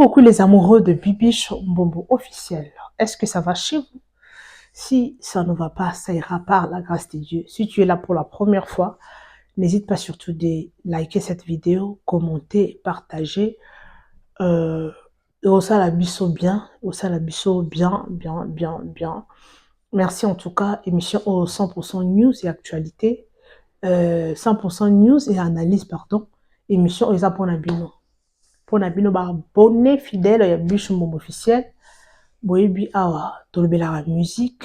beaucoup les amoureux de Bibiche Mbombo officiel. Est-ce que ça va chez vous? Si ça ne va pas, ça ira par la grâce de Dieu. Si tu es là pour la première fois, n'hésite pas surtout de liker cette vidéo, commenter, partager. Au la bisso bien, bien. Merci en tout cas, émission au 100% news et actualité. 100% news et analyse, pardon. Émission Eza Ponabino. Ponabino, abonné fidèle, il y a Biche Mbombo officiel. Boyebi awa, tolobelara musique,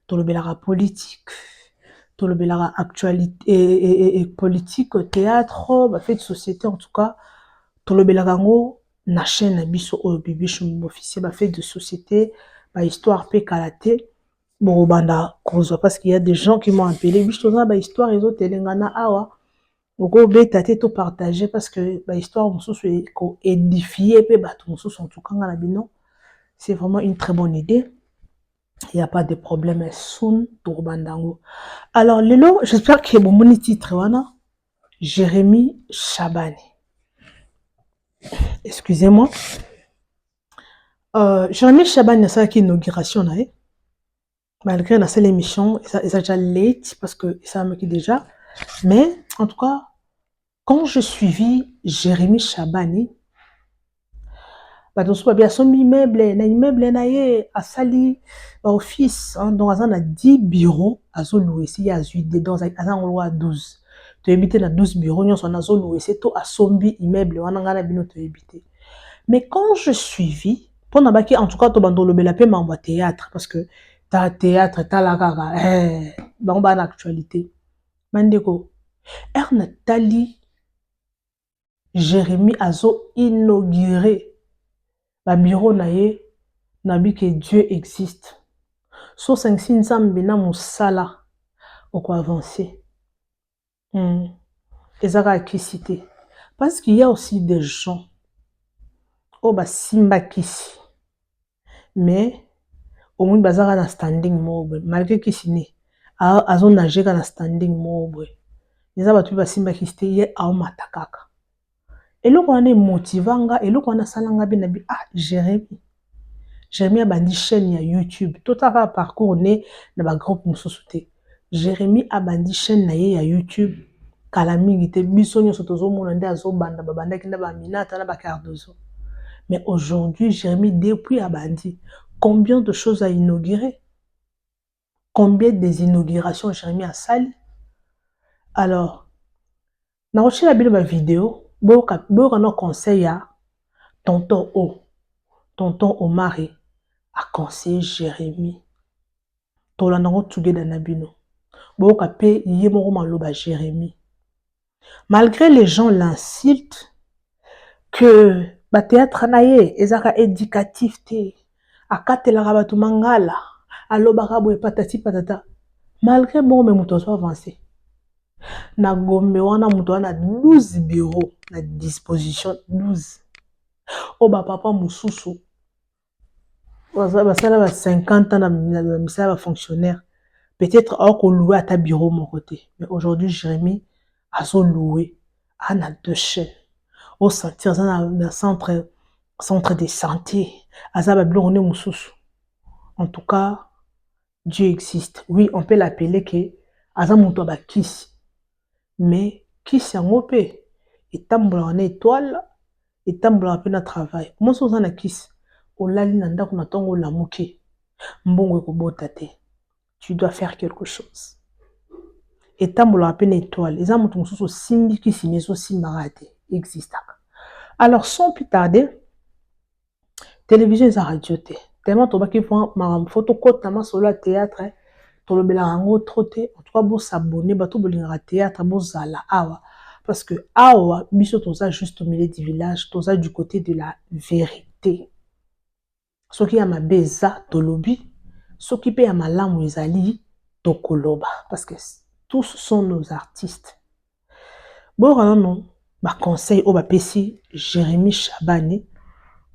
tolobelara politique, tolobelara actualité et politique, théâtre, fait de société en tout cas, tolobelara ngo na chaîne na biso o Bibiche Mbombo officiel, fait de société, histoire pe karaté. Bon banda cause parce qu'il y a des gens qui m'ont appelé biche toza histoire les autres telengana awa. Donc beta te to partager parce que histoire mosusu ko édifier pe bato mosusu en tout cas na bino. C'est vraiment une très bonne idée. Il n'y a pas de problème. Soon pour Bandango. Alors, Lelo, j'espère que bon mon titre, wana, Jérémy Chabani. Excusez-moi. Jérémy Chabani, c'est une inauguration. Malgré la seule émission, ça déjà late parce que ça me dit déjà. Mais, en tout cas, quand je suivis Jérémy Chabani, donc soit bien son immeuble na ye à sali office donc on a 10 bureaux à louer si y a 8 dedans on loi 12 tu habiter na 12 bureaux nous on a louer c'est tout à sombi immeuble on a ngana bino tu habiter mais quand je suivis pour na baki en tout cas to bandolo bela pe mambo théâtre parce que ta théâtre ta la kaka bon ba actualité mandeko erna tali Jérémy azo inauguré ba bureau na ye nabi que Dieu existe. So 5 nzambe na musala oko avancer. Ezaka akisité. Parce qu'il y a aussi des gens au ba simba kisi. Mais au moins bazaka na standing mobe malgré kisi ne azo nager na standing mobe. Ezaba tu ba simba kisi ye a matakaka. Eloko wana motivanga eloko wana salanga bi nabi Jérémy a bandi chaîne ya YouTube. Tout à parcours né dans ba groupe musosute. Jérémy a bandi chaîne na ye ya YouTube. Kalamigi te biso nyo sotozo mona nde azo banda ba banda kinda ba minata na ba cardozo. Mais aujourd'hui Jérémy depuis a bandi combien de choses a inauguré? Combien des inaugurations Jérémy a sali? Alors na reçu la bino ba vidéo, boka no conseil ya tonton Omari a conseillé Jérémy. Tolanango together na bino. Boka pe yemoro maloba Jérémy. Malgré les gens l'insultent que ba théâtre na ye ezaka éducatif te akatela rabatu mangala aloba boye patati patata malgré bon mais muto so avancer na gombe wana muto wana 12 bureaux na disposition 12 o ba papa mususu basala ba 50 ans na misala ba fonctionnaire peut-être or louer à ta bureau mon côté mais aujourd'hui Jérémy a so loué a na 2 chaînes au sentir dans le centre de santé azaba biloko ne mususu en tout cas Dieu existe oui on peut l'appeler que azamuto ba kisi mais kisi yango pe etambola na étoile etambola pe na travail moi so na kisi olali na ndako na tongo lamuke mbongo ekobota te tu dois faire quelque chose etambola pe na étoile eza mutu mususu simbi kisi meso simbaka te existe. Alors sans plus tarder télévision et radio te tellement to baki font ma photo côte na solo à théâtre tolobela rango troté en tout cas bo s'abonner bato bolinga théâtre bo zala awa parce que awa biso toza juste au milieu du village toza du côté de la vérité soki ya mabeza tolobi soki pe ya malamu ezali tokoloba parce que tous sont nos artistes bon non ba conseil o ba pesi Jérémy Chabani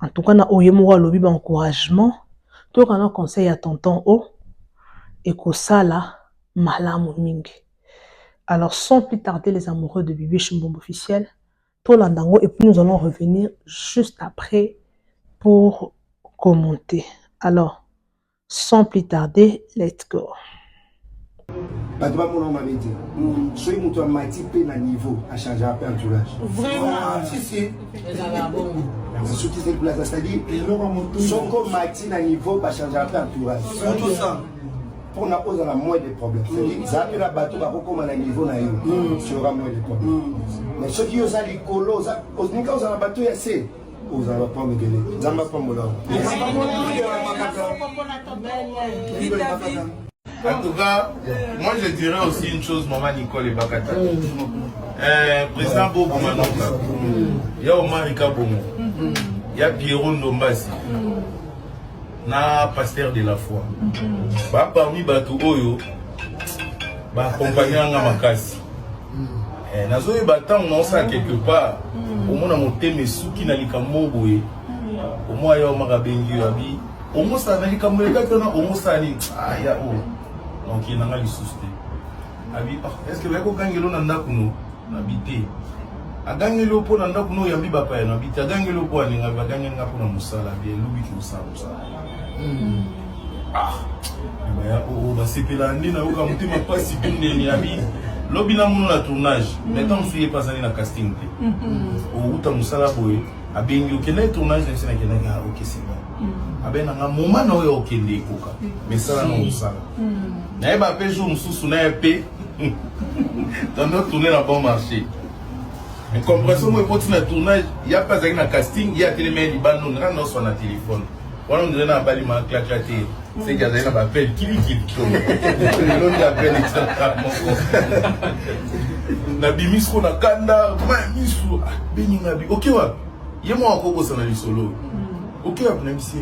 en tout cas na oyemo lobi ba encouragement to kana conseil à tonton o et kosala malamu mingi. Alors sans plus tarder les amoureux de Bibiche Mbombo officiel to landango et puis nous allons revenir juste après pour commenter. Alors, sans plus tarder, let's go. Vraiment, si. Ce qui c'est c'est-à-dire, son comme Mati à niveau va changer un peu entourage. Tout ça. Pour n'a pas moins de problèmes. C'est-à-dire, ça a la bateau va comme à niveau na yo. Il y aura moins de problèmes. Mais ceux qui ont ça les colos, ça, aux niveaux où la bateau est assez. Aux allons pas me gueuler. Zamba pas mon nom. En tout cas, moi je dirais aussi une chose, maman Nicole et Bakata. Président Bobo Manoka, il y a Omar Rika Bomo, il y a Pierrot Ndombasi, na pasteur de la foi. Parmi Batou Oyo, accompagné en Makasi. Nazo e batang on ça quelque part. Au moins na monté mes souki na likamo boye. Au moins ya Omar Bengi abi. Au moins ça na likamo le gars au moins ça ni ya o. Donc il y a un souci. Est-ce que vous avez gagné l'eau dans le habité? A gagné l'eau pour le ndakouno yambi bapa ya habité. A gagné l'eau pour le ndakouno a gagné l'eau pour le musala bien loubi qui musala. Mais oh bah c'est pelandi na oka mutima pas si bien ni abi. Lobi na muno na tournage. Maintenant on fait pas aller na casting. Au uta musala boy. A bien yo kena tournage na sina kena ga OK c'est bon. Abena nga moment na oyo okende koka. Mais ça na musala. Na eba pe jour mususu na ep dans notre tournée dans bon marché. Mais compréhension moi pour na tournage, il y a pas un casting, il y a tellement de bandes on rentre sur na téléphone. Voilà on dirait na bali ma claquer. C'est qu'il y a un appel qui le nom d'appel exactement. Na bimisco na kanda, misu beni ngabi. OK wa. Yemo akoko sana li solo. OK après MC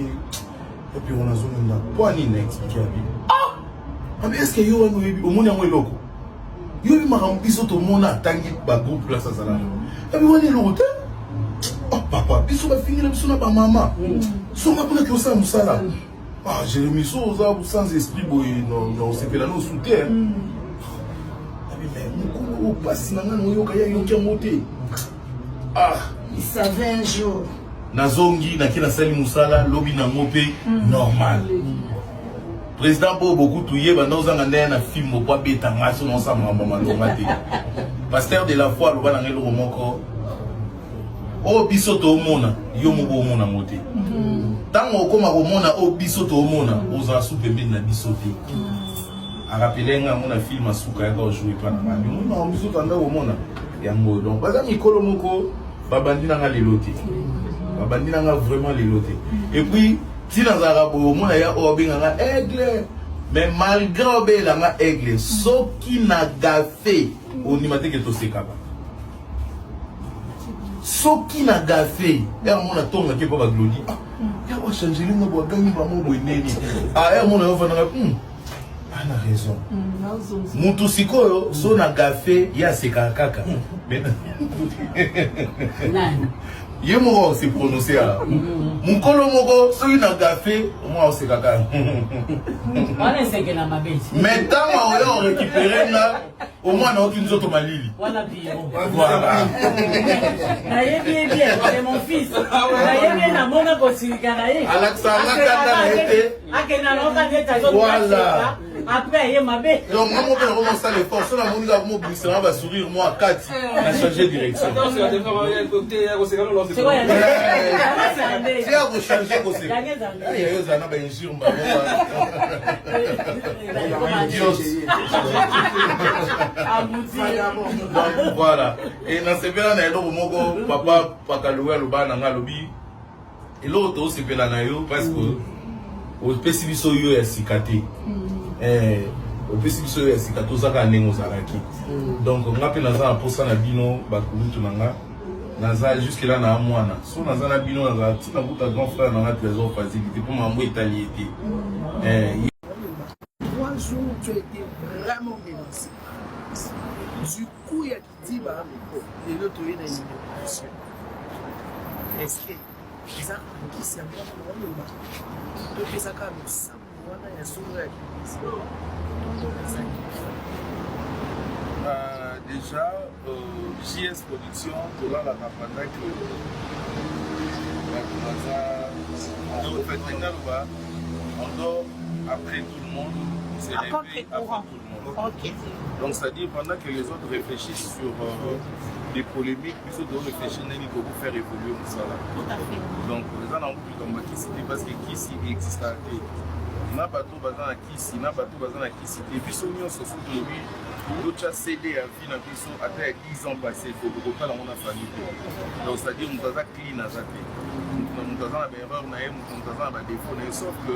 et puis on a zone na poani na expliquer abi. Mais est-ce que yo au monde en loko yo bi marambiso to mona tangi ba groupe là ça là et puis on est l'autre oh papa biso ba finir biso na ba maman so ma kuna ki osa musala Jérémy so oza sans esprit boy non c'est que là nous sous terre mais mon passe na ngana yo kaya yo ki monter il savait un jour nazongi na kila sali musala lobi na ngope normal. Président Bobo beaucoup touillé, bah nous avons un film au poids bêta, maçon ensemble, pasteur de la foi, le bas dans le romoko. Oh bisoto mona, yo mobo mona moté. Tant on comme mona, oh bisoto mona, aux assoupes bien na bisoté. A rappeler nga mona film à souka ya jouer pas na mami. Mona bisoto anda au mona. Ya ngo donc baza mikolo moko, babandi na nga leloté. Babandi na nga vraiment leloté. Et puis si dans Arabo, on a un aigle, mais malgré un aigle, ce qui n'a gaffé, on y m'a dit que tout c'est capable. Ce qui n'a gaffé, et on a tourné qui peut pas glorifier. Il va changer le mot, gagner ma mot, et on a raison. Moutousiko, son a gaffé, il y a ses kakaka. Ye moko se prononcer là. Mon kolo moko so ina gafé, moi c'est kaka. Wana seke na mabeti. Mais tant on récupérer là, au moins na aucune autre malili. Wana Pierrot. Voilà. Na yebi bien, c'est mon fils. Na yebi na mona ko sirika na ye. Alexandra kanda été. Akena longa neta zo. Voilà. Après ye mabe. Donc moi mon père commence à le forcer la moni mo glissera va sourire moi à 4. On a changé de direction. Attention, il y a des femmes c'est quoi ya? C'est à vous changer aussi. Il y a eu zana ba injure mba. Voilà. Et dans ce cas là on moko papa pakaloué le ba na ngalobi. Et l'autre aussi pela na yo parce que au spécifique yo ya sikate. Au spécifique yo ya sikate ozaka nengo zalaki. Donc on appelle na pour ça na bino ba kulutu nanga. Naza jusque là na mwana so naza na bino naza tina buta grand frère na trésor facilité pour mambo italiété 3 jours tu as été vraiment menacé du coup il y a dit bah et l'autre il y a une émission est-ce que ça qui c'est un peu le donc ça quand même ça voilà il y a sur déjà, JS Production, pour la campagne que Donc, en fait, on dort après tout le monde, c'est réveillé avant tout le monde. Ok. Donc, c'est-à-dire, pendant que les autres réfléchissent sur des polémiques, puis ils doivent réfléchir pour faire évoluer ça. Tout à fait. Donc, les gens ont plus comme qui cité parce que qui s'y existe à côté. Na bateau bazan à qui si, na bateau bazan à qui cité. Puis, si on se fout de lui, l'autre a cédé à vie dans le à 10 ans passés, il faut que l'on ait une famille. Donc, c'est-à-dire, on doit clean à ça. On doit avoir des erreurs, on doit avoir des défauts, sauf que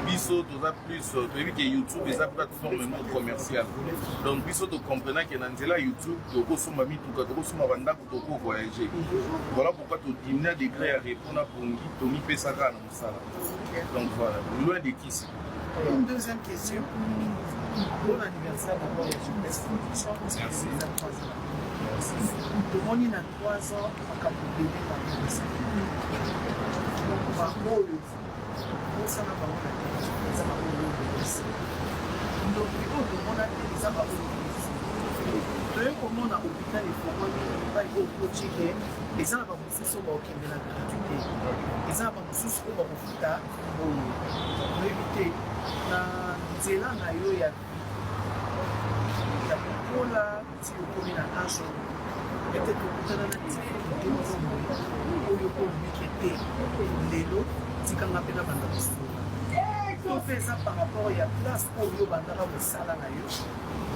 Biso doit plus, tu vu que YouTube est une plateforme commerciale. Donc, Biso tu comprends que dans YouTube, tu peux voyager. Voilà pourquoi tu diminues des degrés à répondre pour une guide, tu mis Pesaka dans ça. Donc voilà, loin de qui c'est. Une deuxième question. Bon anniversaire d'abord, merci. Tout le monde a 3 ans à Capobédé par l'anniversaire. Par contre, ça n'a pas donc, on a des comment on a l'hôpital et pas au checker les gens vont aussi sur le de la gratuité. Les gens vont aussi sur le foota pour éviter na nzela na yo ya kola ti okomi na ange peut-être okutana na difficulté oyo komikete lelo tikanga mpe na banda kosunga to mpe eza par rapport ya place oyo bandaka kosala na yo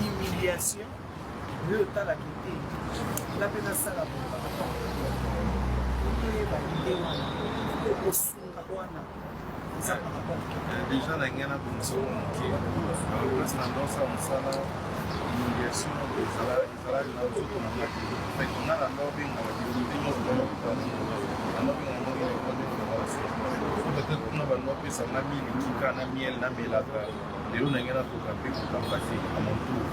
humiliation oyo otalaki te la mpe nasala otoyeba ide wana okosunga wana eza par rapport déjà na ngana komosolo moke place na ndosa mosala humiliation ezalaki na nzoto na ngaki nga na ndo bengaka bilombe nyonso peut-être kuna bantu bapesanga milikika na miel namelaka lelo na ngai nakoka mpe kokamba te à mon tour.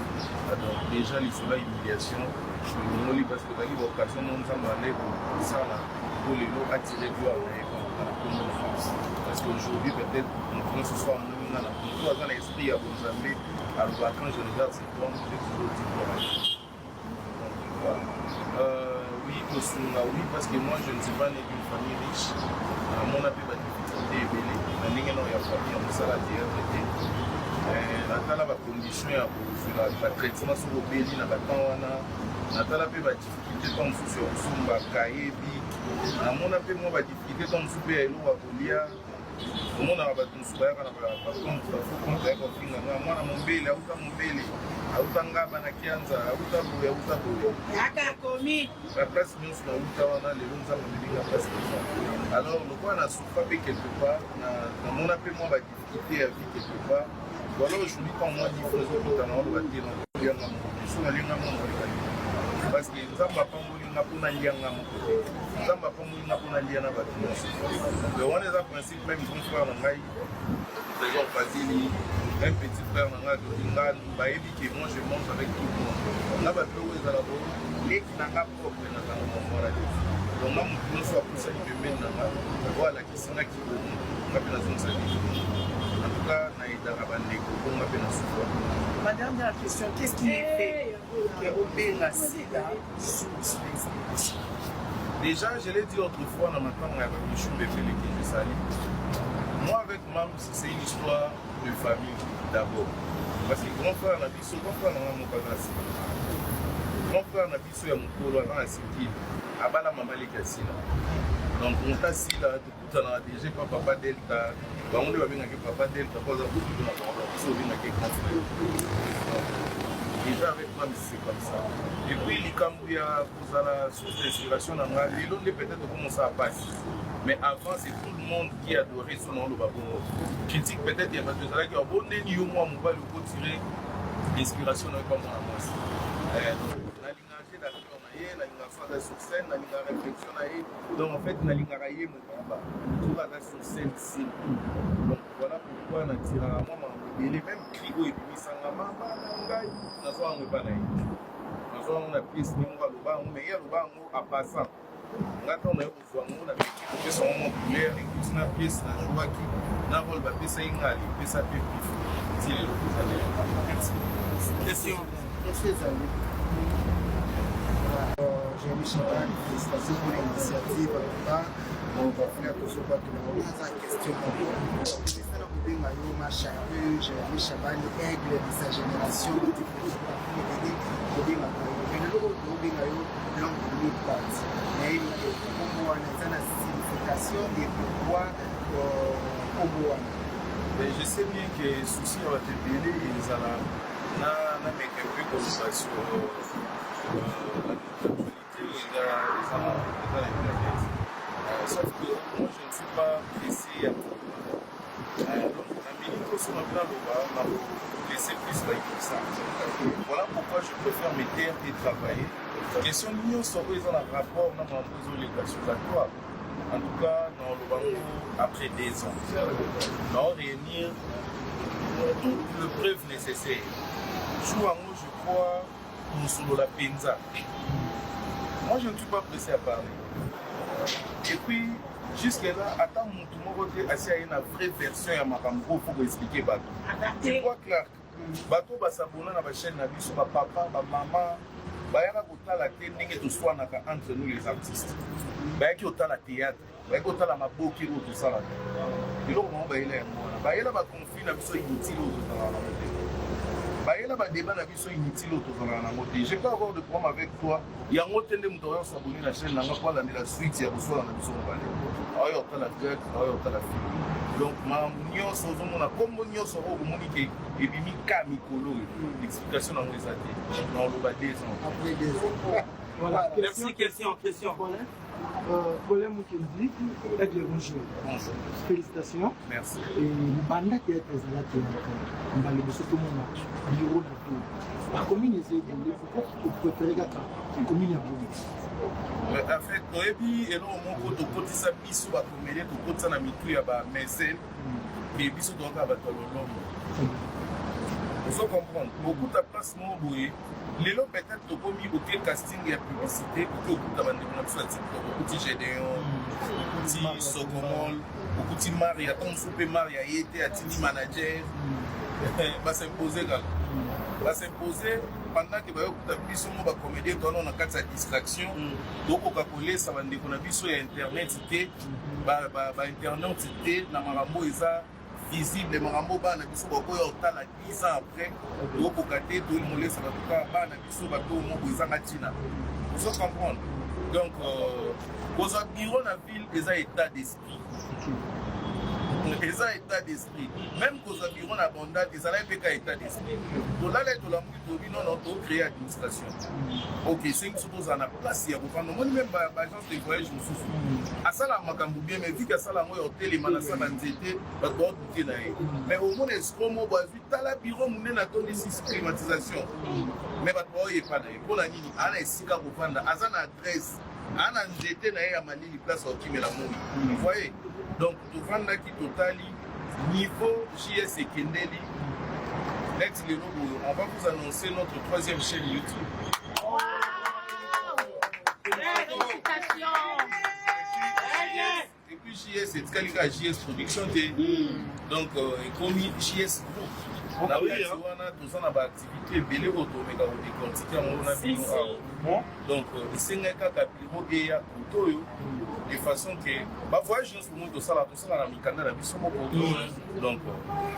Donc déjà lisolo ya humiliation emongoli parce que ozalaki baoccasion mo nzambe ale kosala po lelo atire gloire na ye na kombo na France. Parce qu'aujourd'hui peut-être moto ce soir moninga na moto aza na esprit ya bonzambe aloba quand je regarde ces plans j'ai toujours dit gloire. Oui, kosunga, oui, parce que moi je ne suis pas né d'une famille riche. Mon appel va difficulté ébélé. La ligne non, il y a famille, on s'est la traité. Natala va condition ya la traitement sur le béli na batana. Natala pe va difficulté comme sur sumba kaebi. Na mon appel moi va difficulté comme soupe elo wa kolia. Mon na ba tunsuba ya kana ba comme ça faut qu'on ait ko finga na mwana mombele auta mombele. Autanga bana kianza auta boya auta boya aka komi la place nous na auta wana les longs ans de la place alors le quoi na souffre quelque part na mon appel moi va difficulté à vie quelque part voilà aujourd'hui quand moi dit faisons tout dans le bâti na yanga mo sur la ligne mo parce que nzamba pa mo linga pona lianga mo nzamba pa mo linga pona liana ba donc on est à principe même qu'on soit na ngai les gens facile un petit frère nanga dolinga bayebi que moi je mange avec tout le monde na ba peu ezala bo les nanga propre na nanga mo la donc moi mon soit pour ça que men nanga voilà qui sont là qui ngapi na zone ça en tout cas na idara bandeko ko ngapi na souffre. Ma dernière question, qu'est-ce qui fait que Obenga Sida sous déjà je l'ai dit autrefois dans ma temps avec le chou bébé que je salue. Moi avec Mams c'est une histoire de famille d'abord. Parce que grand frère na biso, grand frère na mon pagasi. Grand frère na biso ya mokolo na asiki. Abala mama lekasina. Donc on t'a si là tout à déjà papa Delta. Ba on va venir avec papa Delta pour ça tout na papa. So venir avec grand frère. Déjà avec Mams c'est comme ça. Et puis les Cambouya pour la source d'inspiration na nga, ils ont peut-être commencé à passer. Mais avant, c'est tout le monde qui adorait son nom, le babou. Critique peut-être, il y a des gens qui ont bon, ni au moins, on va le tirer l'inspiration dans le camp de la masse. La lignage la sur scène, la lignage réflexion, donc en fait, la lignage tout va sur scène, c'est tout. Donc voilà pourquoi on a tiré à moi, et les mêmes cris, et puis ça n'a pas on a pièce, on va le bas, mais il y a le bas à passant. On attend on a fait son moment populaire, et na pièce na joie qui na rôle ba pesa ingali, pesa pe pif. Si les autres question. J'ai mis Chantal, félicitations pour l'initiative. Donc, frère, tout ce bateau, on a sa question. C'est ça, on peut dire, machin, Jérémy Chabani, aigle de sa génération, je sais bien que souci va te payer et ça n'a mais quelques conversations sauf que moi je ne suis pas pressé à tout. Laisser plus comme ça. Voilà pourquoi je préfère me taire et travailler. Question d'union sur un rapport dans mon éducation à toi. En tout cas, dans le banco, après 2 ans, nous allons réunir toutes les preuves nécessaires. Je crois, nous sommes la Penza. Moi, je ne suis pas pressé à parler. Et puis, jusque-là, attends mon côté, assis à une vraie version à ma cambo pour expliquer Bato. Tu vois, Clark, Bato va s'abonner à la chaîne, sur papa, ma maman, bayaka kotala te ndenge toswanaka entre nous les artistes. Bayaki otala théâtre, bayaki otala maboki oyo tosalaka. Eloko moko bayela yango wana. Bayela baconflit na biso inutile oyo tozalaka nango te. Bayela badébat na biso inutile oyo tozalaka nango te. Je peux avoir de problème avec toi. Yango te nde moto oyo s'abonner na chaîne nanga mpo alandela suite ya koswala na biso mobale. Oyo otala grec, oyo otala film. Donc makambo nyonso ozomona kombo nyonso oyo omoni ke ebimi ka mikolo l'explication nango eza te na oloba 2 ans. Après 2 ans. Voilà. Merci, question. Colin Mukendi, Aigle Rouge. Bonjour. Félicitations. Merci. Et Banda Théâtre Zala Théâtre, on va le bosser tout le monde. Bureau de tout. La commune est évoluée, vous préférez gâter. La commune est évoluée. En fait, toyebi elo moko tokotisa biso bakomedie tokotisa na mitu ya bamesene me biso toyoka bato ya lolombo ozo comprendre okuta place moko boye lelo peut-être tokomi oke casting ya publicité oke okuta bandeko na biso ya tiktok okuti Gédéon okuti Sogomol okuti Maria ton mosusu mpe Maria ye te atindi manager bas'impose kaka bas'impose pendant que bayokuta biso mo bacomédien toana na kati ya distraction tokoka kolesa bandeko na biso ya internet te bainternet te na makambo eza visible makambo bana biso bakoya otala 10 ans après tokoka te toyimolesa batuka bana biso bato moko ezanga ntina ozo comprendre donc kozwa bureau na ville eza état d'esprit eza état d'esprit même kozwa bureau na bondade ezalaki mpe ka état d'esprit tolala tolamuki tobi nono tocréer administration ok sengi biso tozala na place ya kofanda omoni meme baagence de voyage mosusu asala makambo bien mais viki asala yango ya otelema na sala nzete bato baodute na ye mais omona escro mo bazwi tala bureau monene atondisi climatisation mais bato baoyepa na ye mpona nini ana esika kofanda aza na adresse ana nzete na ye ya malili place okimela moi voye donc tovandaki totali niveau JS ekendeli next lelo boyo on va vous annoncer notre 3e chaîne YouTube. Et puis JS etikali ka JS production te donc ekomi JS group na kati wana toza na baactivité ebele oyo tomeka kodecortique yango na bino awa donc esengaki kaka biro eya koto oyo de façon que bavoyage nyonso moi tosala na mikanda na biso moko donc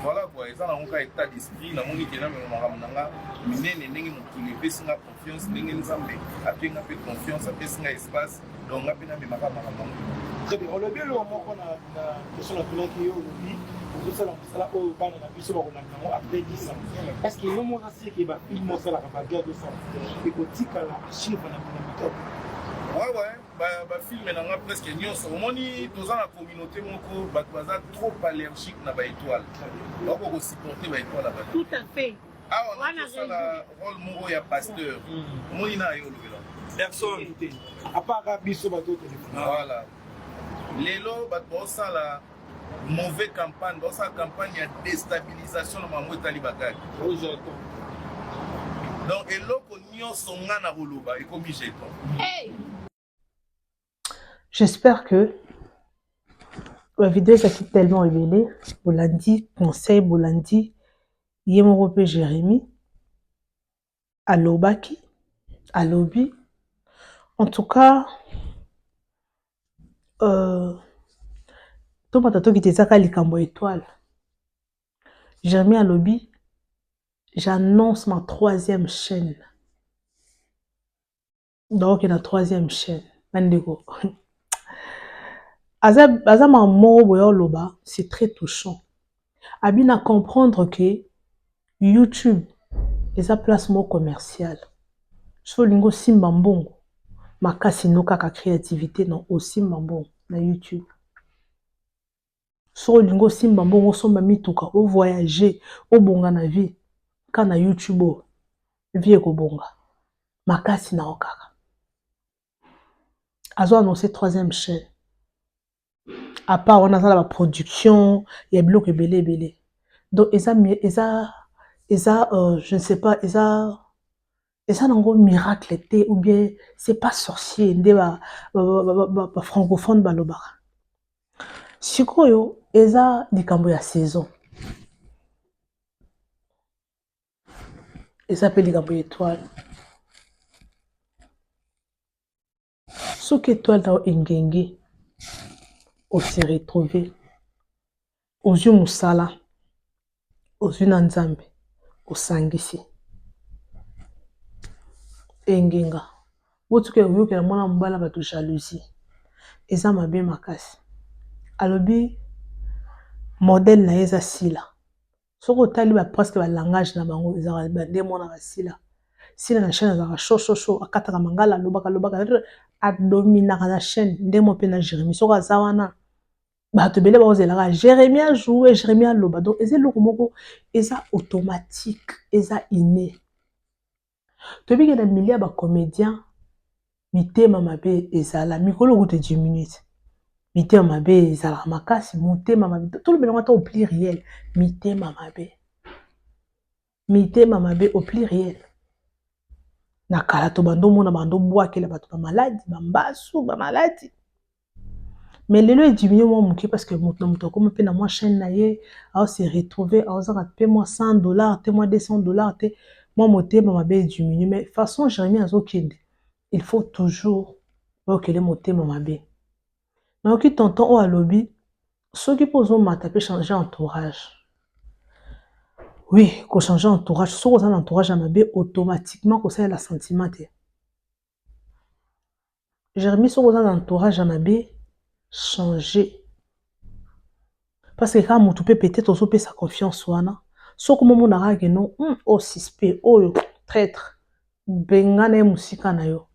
voilà quoi eza nango ka état d'esprit namoni ke namema makambo na nga minene ndenge mokili epesinga confiance ndenge nzambe apenga mpe confiance apesinga espace donc nga mpe namemaka makambo nango. Très bien, olobi eloko moko na question natunaki yo olobi ozosala mosala oyo bana na biso bakolanda yango après 10 ans parce que yo moko asiki bafilme osalaka baguerre dosala ekotikala achivre na mikabo. Ouais, bafilme nanga presque nyonso omoni toza na communauté moko bato baza trop allergique na baétoile bako kosupporte baétoile ya bato. Tout à fait. awa nakosala rôle moko ya pasteur omoni na yo olobela Personne. À part biso bato téléphone. Voilà. Lelo bato basala mauvais campagne, basala campagne ya déstabilisation na makambo etali bakaki. Donc eloko nyonso nga na koloba ekomi jeton. J'espère que la vidéo est tellement révélée. Bolandi, conseil, Bolandi, Yemorope Jérémy, Alobaki, Alobi. En tout cas, Toma tato qui te zaka likambo étoile. Jérémie à lobby, j'annonce ma 3e chaîne. Donc, la 3e chaîne. Mandego. Azama moro boyo loba, c'est très touchant. Abina comprendre que YouTube est un placement commercial. So lingo simba mbongo. Makasi no kaka créativité non aussi mbongo na YouTube. So lingo simba mbongo somba mituka o voyager o bonga na vie kana YouTube o vie ko bonga. Makasi na okaka. Azo annoncé 3e chaîne. À part on a la production, il y a bloc belé. Donc je ne sais pas, ça n'a pas miracle ou bien c'est pas sorcier ndé ba francophone baloba. Sikoyo eza likambo ya saison. Et ça peut likambo étoile. Ce que étoile ta engenge on se retrouver aux yeux musala aux yeux nanzambe au sangisi engenga botuke yoke na mwana mbala bato jalousie eza mabe makasi alobi modèle na eza sila soko tali ba presque ba langage na bango eza ba demo na basila sila na chaîne za show akataka mangala lobaka adomina na chaîne ndemo pe na Jérémie soko azawana bato bele ba ozela Jérémie a joué Jérémie a loba donc eza loko moko eza automatique eza inné tobi que na milieu ba comédien mitema mabe ezala mikolo goute 10 minutes mitema mabe ezala makasi motema mabe tout le monde au pluriel mitema mabe au pluriel na kala to bando mona bando bwakela bato ba maladi ba mbasu ba maladi mais lelo est diminué moi muki parce que moto comme pe na moi chaîne na ye a se retrouver a osa payer moi $100 te moi $200 te moi motema mabe diminué mais façon Jérémie azokende il faut toujours que les motema mabe na oki tonton o alobi soki pozo mata pe changer entourage. Oui, qu'on change entourage, soit on entourage à mabe automatiquement qu'on ça la sentiment. Jérémie soit on entourage à mabe changer. Parce que quand mon peut peut-être aussi peut sa confiance wana. Soit comme mon ara que non, oh suspect, oh traître. Bengane musika na yo.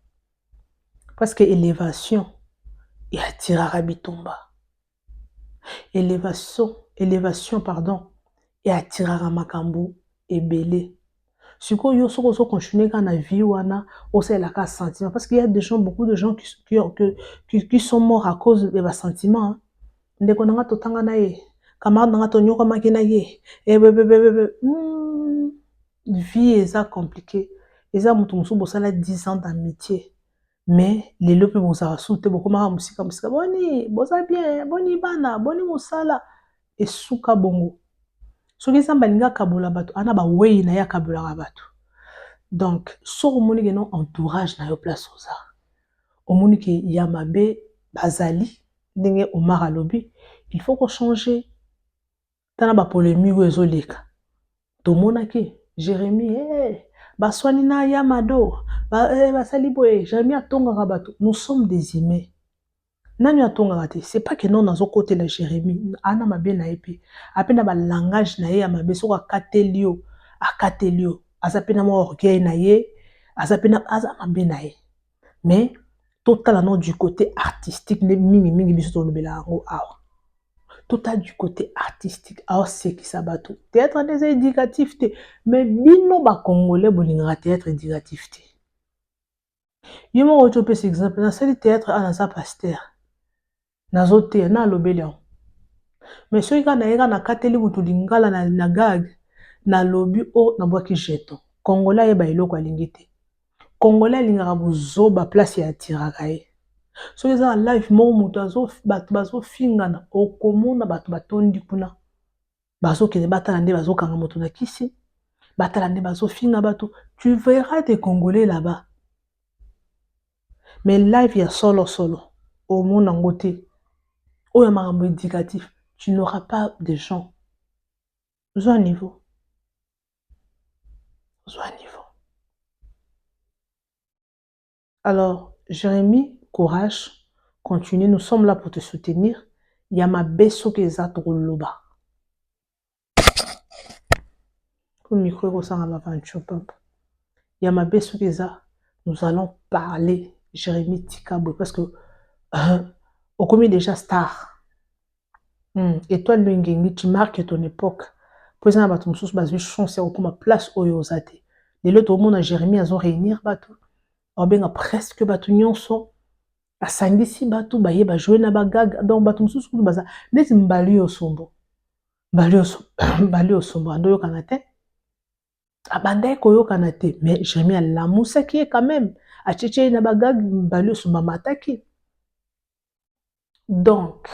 Parce que élévation et attirera bitomba. Élévation pardon. Et attirera makambo et belé. Si vous continuez dans la vie wana aussi la case sentiment parce qu'il y a des gens beaucoup de gens qui sont morts à cause de leurs sentiments ndeko nanga totanga na ye camarade nanga tonyoka makina ye vie est compliqué eza mutu musu bosala 10 ans d'amitié mais les lope bozara soute beaucoup mara musika boni boza bien boni bana boni musala et suka bongo soki samba linga kabola bato ana ba wei na ya kabola bato donc so moni que non entourage na yo place oza omoni que ya mabe bazali ndenge Omar alobi il faut qu'on changer tana ba polémique ezoleka to monaki Jérémie baswani na ya mado basali boye Jérémie atonga bato nous sommes des humains. Nani atonga te c'est pas que non nazo côté la Jérémie ana mabe na epi apena ba langage na ye ya mabe soko akatelio azapena mo orgueil na ye azapena mabe na ye mais totalement du côté artistique mingi biso to lobela ngo awa total du côté artistique awa c'est qui ça bato théâtre des éducatif te mais bino ba congolais bolinga théâtre éducatif te yimo oto pe exemple na sali théâtre ana sa pasteur nazote na lobelion mais soki kana yeka na kateli mutu lingala na gag na lobi o na bwaki jeton congolais ba eloko alingi te congolais lingaka buzoba place ya tiraka ye soki eza live mo mutu bato bazofingana okomona bato batondi kuna bazokende batala nde bazokanga moto na kisi batala nde bazofinga bato tu verras des congolais là-bas mais live ya solo omona ngo te ou un marambo éducatif, tu n'auras pas de gens. Besoin un niveau. Besoin un niveau. Alors, Jérémy, courage, continue, nous sommes là pour te soutenir. Il y a ma besso qui est à Loba. Pour le micro, il y a ma besso qui est à. Nous allons parler, Jérémy Tikabwe, parce que on connaît déjà star. Et toi, Lungengi, tu marques ton époque. Pour exemple, tu me basé chance au comme place au yozate. Les autres au monde à Jérémy, ils ont réunir bateau. On a presque bateau nyonso. A sangisi bateau, baye ba jouer na bagag. Donc bateau moussous coup baza. Neti mbali au sombo. Mbali au sombo. Ando yo kanate. Abandai koyo kanate. Mais Jérémy a la moussa qui est quand même. A tchétché na bagag mbali au sombo mataki. Donc,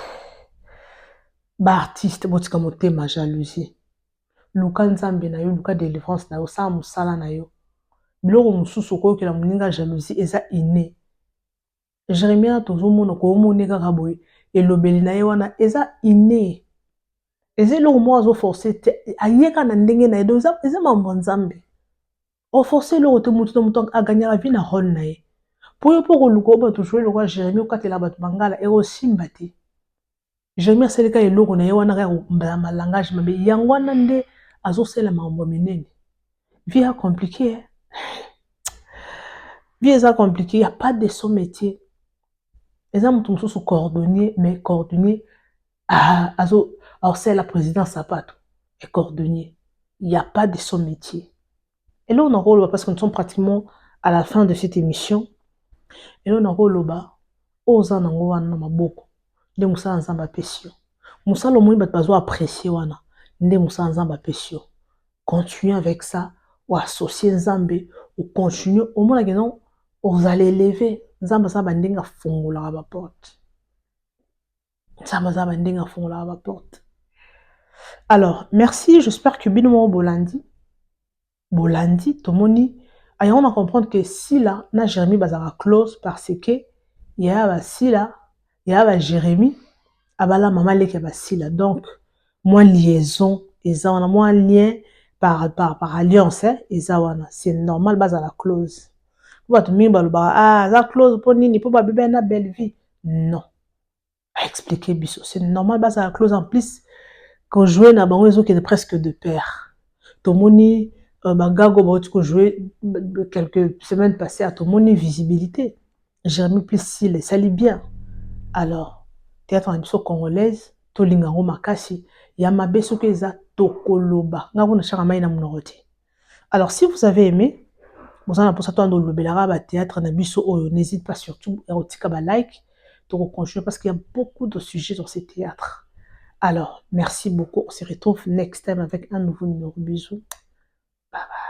ba artiste botika motema jalousie. Luka nzambe na yo, luka délivrance na yo, sa musala na yo. Biloko mususu koyo ke la moninga jalousie eza inné. Jérémy a toujours mon ko moninga kaboy et lobeli na ye wana eza inné. Eza lo mo azo forcer ayeka na ndenge na yedo eza mambo nzambe. O forcer lo te mutu a gagner la vie na rôle na ye. Pour ko luko ba toujours le roi Jérémy o katela batu bangala e o simbati. Jérémy aseleka eloko na ye wana ka mbala langage mabe yango wana nde azosela mambo minene. Vie compliquée. Hein? Vie est compliquée, il n'y a pas de son métier. Les hommes sont coordonnés, mais coordonnés alors c'est la présidence Sapato est coordonné. Il n'y a pas de son métier. Et là on a rôle parce que nous sommes pratiquement à la fin de cette émission. Et là on a rôle bas aux anango wana maboko. De musa nzamba pesio. Musa lo moyi bat bazo apprécier wana. Nde musa nzamba pesio. Continuez avec ça ou associer nzambe ou continuer au moins que non vous allez lever nzamba sa bandinga fongola ba porte. Nzamba sa bandinga fongola ba porte. Alors, merci, j'espère que bino Bolandi tomoni ayons à comprendre que si là na Jérémy bazara close parce que il y a si là il y a Jérémy abala maman leke ba si là donc moins liaison et ça on a moins lien par alliance hein, c'est normal bazara close. Pour tout mi balba ça close pour nini pour ba bébé na belle vie non à expliquer biso c'est normal bazara close en plus quand jouer na bango ezo qui est presque de pair tomoni Bagago va jouer quelques semaines passées à ton moni visibilité. Jérémy plus s'il ça lit bien. Alors, théâtre en émission congolaise, Tolingango Makasi, Yamabe Sokeza Tokoloba. Alors, si vous avez aimé, vous en avez pour ça, théâtre en émission, n'hésite pas surtout à like, continuer parce qu'il y a beaucoup de sujets dans ces théâtres. Alors, merci beaucoup. On se retrouve next time avec un nouveau numéro. Bisous. Bye bye.